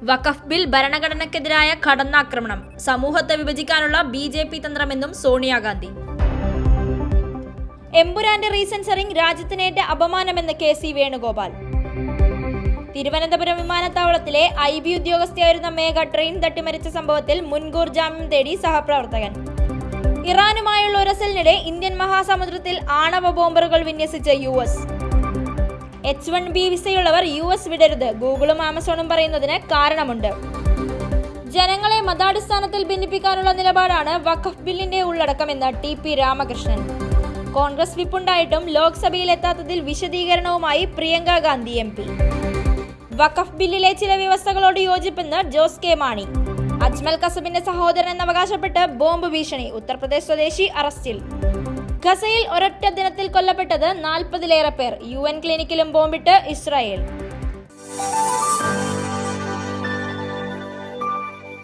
വഖഫ് bill ഭരണഘടനയ്ക്കെതിരായ കടന്നാക്രമണം, സമൂഹത്തെ വിഭജിക്കാനുള്ള BJP തന്ത്രമെന്നും Sonia Gandhi. എമ്പുരാന്റെ റീസെൻസറിംഗ് രാജ്യത്തിനേറ്റ അപമാനമെന്ന് KC Venugopal. Thiruvananthapuram വിമാനത്താവളത്തിലെ IB ഉദ്യോഗസ്ഥയായിരുന്ന മേഘ train തട്ടിമരിച്ച സംഭവത്തിൽ മുൻകൂർ ജാമ്യം തേടി സഹപ്രവർത്തകൻ. ഇറാനുമായുള്ള ഉരസലിനിടെ ഇന്ത്യൻ മഹാസമുദ്രത്തിൽ ആണവ ബോംബറുകൾ വിന്യസിച്ച US. H1B വിസയുള്ളവർ US വിടരുത്, ഗൂഗിളും ആമസോണും പറയുന്നതിന് കാരണമുണ്ട്. ജനങ്ങളെ മതാടിസ്ഥാനത്തിൽ ഭിന്നിപ്പിക്കാനുള്ള നിലപാടാണ് വഖഫ് ബില്ലിന്റെ ഉള്ളടക്കമെന്ന് TP രാമകൃഷ്ണൻ. കോൺഗ്രസ് വിപ്പുണ്ടായിട്ടും ലോക്സഭയിൽ എത്താത്തതിൽ വിശദീകരണവുമായി പ്രിയങ്ക ഗാന്ധി MP. വഖഫ് ബില്ലിലെ ചില വ്യവസ്ഥകളോട് യോജിപ്പെന്ന് ജോസ് കെ മാണി. അജ്മൽ കസബിന്റെ സഹോദരൻ എന്നവകാശപ്പെട്ട് ബോംബ് ഭീഷണി, ഉത്തർപ്രദേശ് സ്വദേശി അറസ്റ്റിൽ. ഗസയിൽ ഒരൊറ്റ ദിനത്തിൽ കൊല്ലപ്പെട്ടത് 40-ലേറെ പേർ. UN ക്ലിനിക്കിലും ബോംബിട്ട് ഇസ്രായേൽ.